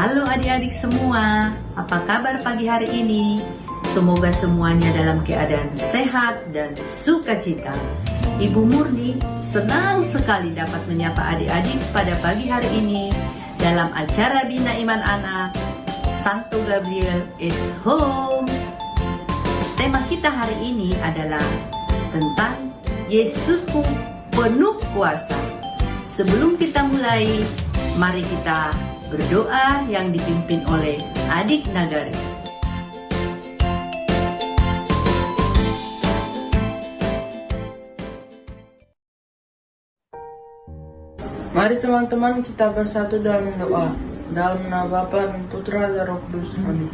Halo adik-adik semua, apa kabar pagi hari ini? Semoga semuanya dalam keadaan sehat dan sukacita. Ibu Murni senang sekali dapat menyapa adik-adik pada pagi hari ini dalam acara Bina Iman Anak Santo Gabriel at Home. Tema kita hari ini adalah tentang Yesusku penuh kuasa. Sebelum kita mulai, mari kita berdoa yang dipimpin oleh adik Nagari. Mari teman-teman kita bersatu dalam doa. Dalam nama Bapa dan Putra dan Roh Kudus. Amin.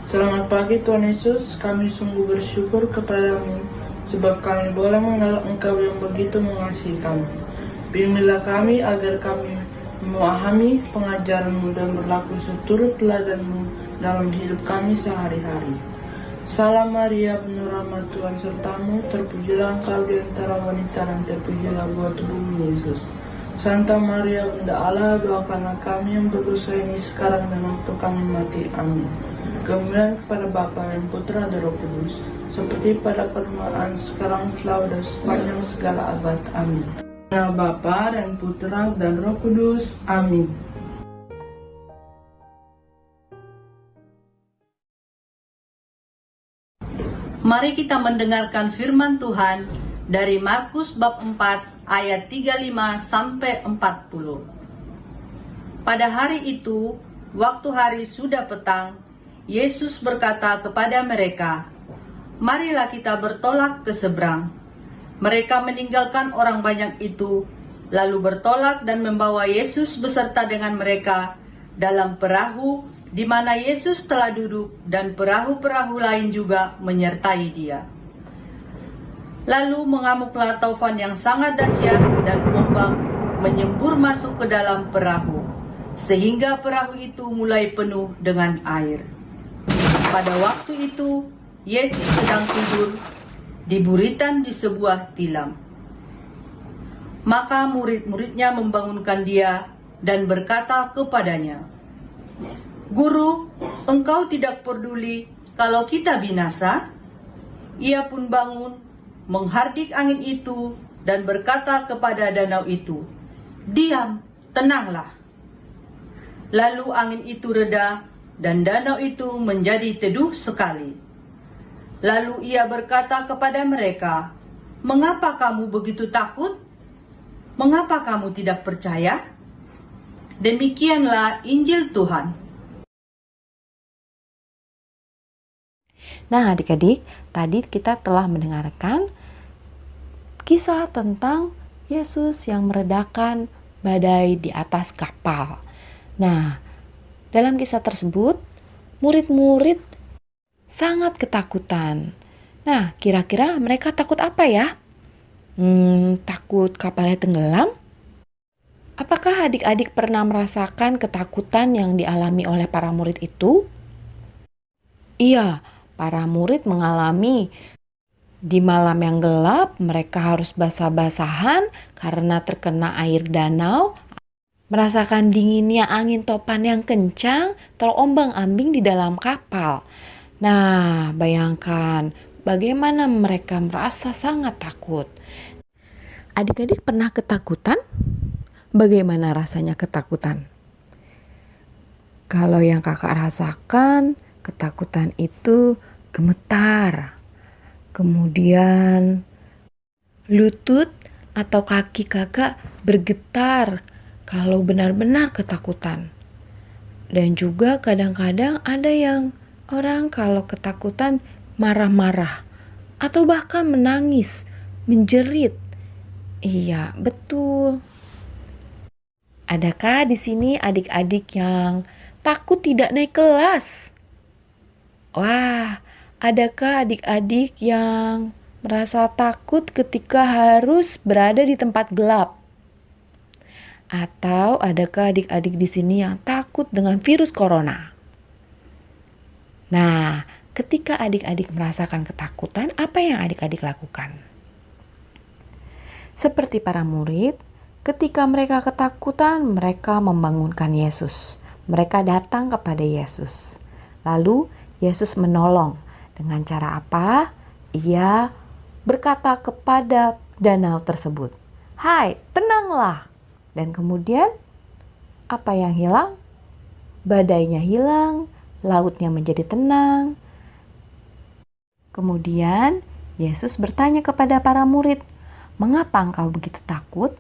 Selamat pagi Tuhan Yesus, kami sungguh bersyukur kepadamu sebab kami boleh mengenal Engkau yang begitu mengasihi kami. Bimbinglah kami agar kami memahami pengajaran-Mu dan berlaku seturut teladan-Mu dalam hidup kami sehari-hari. Salam Maria, penuh rahmat Tuhan sertamu, terpujilah Engkau di antara wanita dan terpujilah buah tubuhmu Yesus. Santa Maria, Bunda Allah, doakanlah kami yang berdosa ini sekarang dan waktu kami mati. Amin. Kemuliaan kepada Bapa dan Putra dan Roh Kudus, seperti pada permulaan, sekarang, selalu dan sepanjang segala abad. Amin. Nama Bapa dan Putra dan Roh Kudus. Amin. Mari kita mendengarkan firman Tuhan dari Markus bab 4 ayat 35 sampai 40. Pada hari itu, waktu hari sudah petang, Yesus berkata kepada mereka, "Marilah kita bertolak ke seberang." Mereka meninggalkan orang banyak itu, lalu bertolak dan membawa Yesus beserta dengan mereka dalam perahu di mana Yesus telah duduk, dan perahu-perahu lain juga menyertai dia. Lalu mengamuklah taufan yang sangat dahsyat dan ombak menyembur masuk ke dalam perahu, sehingga perahu itu mulai penuh dengan air. Pada waktu itu, Yesus sedang tidur di buritan di sebuah tilam. Maka murid-muridnya membangunkan dia dan berkata kepadanya, "Guru, engkau tidak peduli kalau kita binasa?" Ia pun bangun, menghardik angin itu dan berkata kepada danau itu, "Diam, tenanglah." Lalu angin itu reda dan danau itu menjadi teduh sekali. Lalu ia berkata kepada mereka, "Mengapa kamu begitu takut? Mengapa kamu tidak percaya?" Demikianlah Injil Tuhan. Nah, adik-adik, tadi kita telah mendengarkan kisah tentang Yesus yang meredakan badai di atas kapal. Nah, dalam kisah tersebut, murid-murid sangat ketakutan. Nah, kira-kira mereka takut apa ya? Takut kapalnya tenggelam? Apakah adik-adik pernah merasakan ketakutan yang dialami oleh para murid itu? Iya, para murid mengalami di malam yang gelap, mereka harus basah-basahan karena terkena air danau, merasakan dinginnya angin topan yang kencang, terombang-ambing di dalam kapal. Nah, bayangkan bagaimana mereka merasa sangat takut. Adik-adik pernah ketakutan? Bagaimana rasanya ketakutan? Kalau yang kakak rasakan, ketakutan itu gemetar. Kemudian lutut atau kaki kakak bergetar kalau benar-benar ketakutan. Dan juga kadang-kadang ada yang orang kalau ketakutan marah-marah atau bahkan menangis, menjerit. Iya, betul. Adakah di sini adik-adik yang takut tidak naik kelas? Wah, adakah adik-adik yang merasa takut ketika harus berada di tempat gelap? Atau adakah adik-adik di sini yang takut dengan virus corona? Nah, ketika adik-adik merasakan ketakutan, apa yang adik-adik lakukan? Seperti para murid, ketika mereka ketakutan, mereka membangunkan Yesus. Mereka datang kepada Yesus. Lalu Yesus menolong. Dengan cara apa? Ia berkata kepada danau tersebut, "Hai, tenanglah." Dan kemudian apa yang hilang? Badainya hilang, lautnya menjadi tenang. Kemudian Yesus bertanya kepada para murid, "Mengapa engkau begitu takut?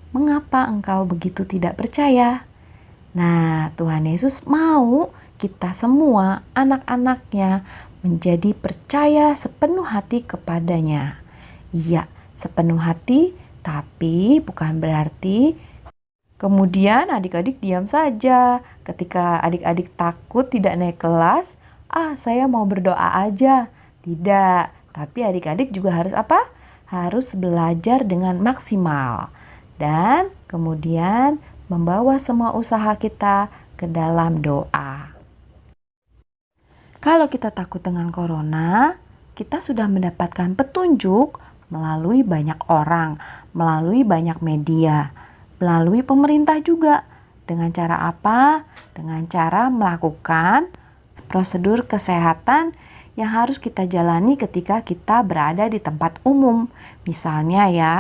Mengapa engkau begitu tidak percaya?" Nah, Tuhan Yesus mau kita semua anak-anaknya menjadi percaya sepenuh hati kepadanya. Iya, sepenuh hati, tapi bukan berarti kemudian adik-adik diam saja. Ketika adik-adik takut tidak naik kelas, saya mau berdoa aja. Tidak, tapi adik-adik juga harus apa? Harus belajar dengan maksimal. Dan kemudian membawa semua usaha kita ke dalam doa. Kalau kita takut dengan corona, kita sudah mendapatkan petunjuk melalui banyak orang, melalui banyak media, melalui pemerintah juga. Dengan cara apa? Dengan cara melakukan prosedur kesehatan yang harus kita jalani ketika kita berada di tempat umum. Misalnya ya,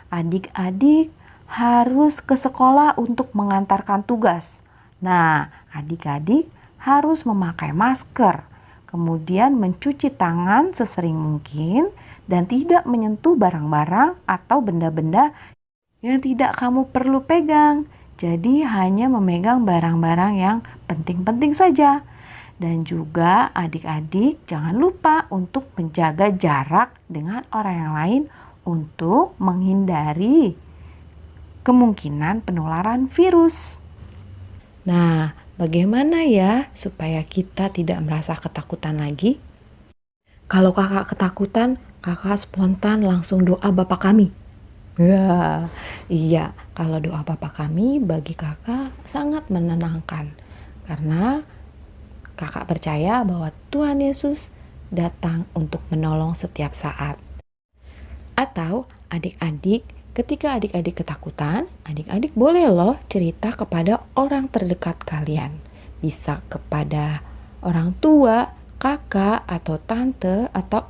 adik-adik harus ke sekolah untuk mengantarkan tugas. Nah, adik-adik harus memakai masker, kemudian mencuci tangan sesering mungkin, dan tidak menyentuh barang-barang atau benda-benda yang tidak kamu perlu pegang. Jadi hanya memegang barang-barang yang penting-penting saja. Dan juga adik-adik jangan lupa untuk menjaga jarak dengan orang yang lain untuk menghindari kemungkinan penularan virus. Nah, bagaimana ya supaya kita tidak merasa ketakutan lagi? Kalau kakak ketakutan, kakak spontan langsung doa Bapa kami. Ya, iya, kalau doa Bapa kami bagi kakak sangat menenangkan. Karena kakak percaya bahwa Tuhan Yesus datang untuk menolong setiap saat. Atau adik-adik, ketika adik-adik ketakutan, adik-adik boleh loh cerita kepada orang terdekat kalian. Bisa kepada orang tua, kakak, atau tante, atau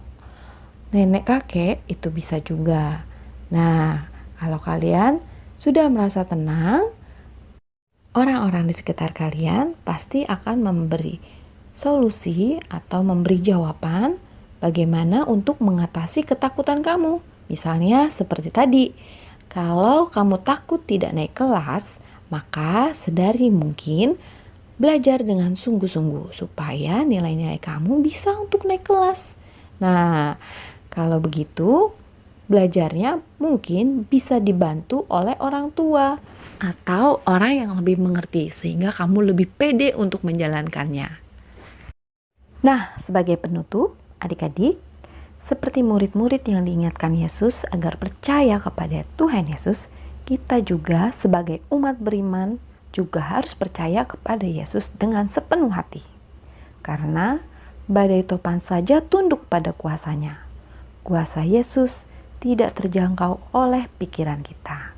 nenek kakek, itu bisa juga. Nah, kalau kalian sudah merasa tenang, orang-orang di sekitar kalian pasti akan memberi solusi atau memberi jawaban bagaimana untuk mengatasi ketakutan kamu. Misalnya seperti tadi, kalau kamu takut tidak naik kelas, maka sedari mungkin belajar dengan sungguh-sungguh supaya nilai-nilai kamu bisa untuk naik kelas. Nah, kalau begitu belajarnya mungkin bisa dibantu oleh orang tua atau orang yang lebih mengerti sehingga kamu lebih pede untuk menjalankannya. Nah, sebagai penutup, adik-adik, seperti murid-murid yang diingatkan Yesus agar percaya kepada Tuhan Yesus, kita juga sebagai umat beriman juga harus percaya kepada Yesus dengan sepenuh hati. Karena badai topan saja tunduk pada kuasanya. Kuasa Yesus tidak terjangkau oleh pikiran kita.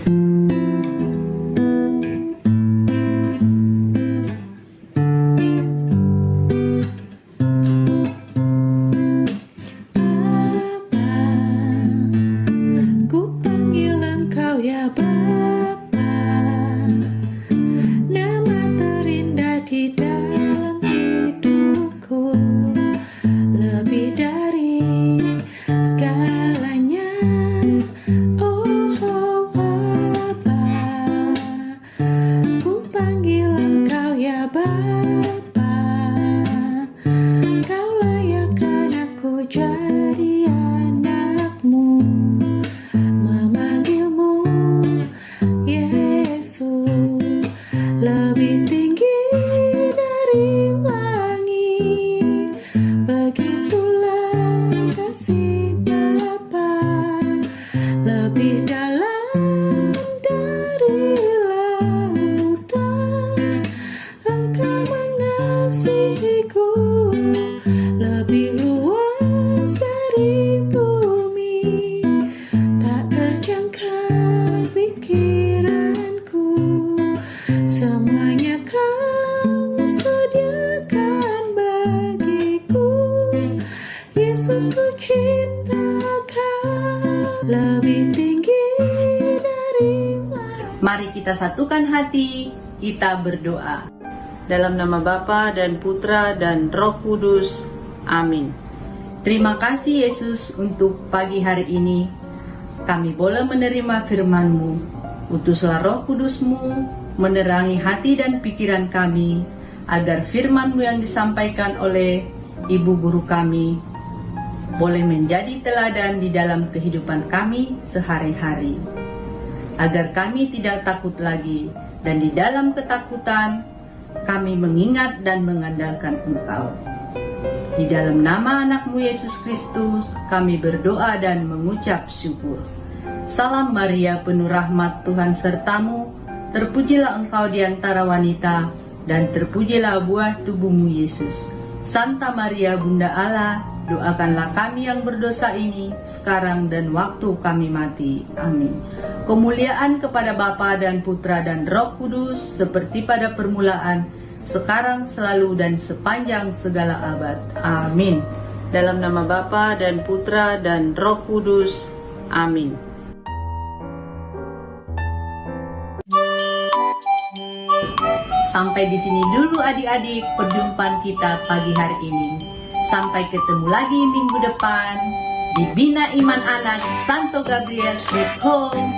Ku panggil Engkau ya Bapa, nama terindah di dalam hidupku, lebih dari segalanya. Oh Bapa, ku panggil Engkau ya Bapa, Kau layakkan aku jadi anakmu, memanggilmu Yesus, lebih tinggi dari langit. Begitulah kasih Bapa, lebih dalam dari lautan. Engkau mengasihiku, lebih luas dari bumi, tak terjangkau pikiranku. Semuanya Kau sediakan bagiku. Yesus, ku cinta Kau, lebih tinggi dari langit. Mari kita satukan hati, kita berdoa. Dalam nama Bapa dan Putra dan Roh Kudus. Amin. Terima kasih Yesus untuk pagi hari ini. Kami boleh menerima firman-Mu. Utuslah Roh Kudus-Mu menerangi hati dan pikiran kami, agar firman-Mu yang disampaikan oleh Ibu Guru kami boleh menjadi teladan di dalam kehidupan kami sehari-hari. Agar kami tidak takut lagi, dan di dalam ketakutan kami mengingat dan mengandalkan Engkau. Di dalam nama anak-Mu Yesus Kristus, kami berdoa dan mengucap syukur. Salam Maria, penuh rahmat, Tuhan sertamu. Terpujilah Engkau di antara wanita, dan terpujilah buah tubuhmu Yesus. Santa Maria, Bunda Allah, doakanlah kami yang berdosa ini, sekarang dan waktu kami mati. Amin. Kemuliaan kepada Bapa dan Putra dan Roh Kudus, seperti pada permulaan, sekarang, selalu, dan sepanjang segala abad. Amin. Dalam nama Bapa dan Putra dan Roh Kudus. Amin. Sampai di sini dulu adik-adik perjumpaan kita pagi hari ini. Sampai ketemu lagi minggu depan di Bina Iman Anak Santo Gabriel at Home.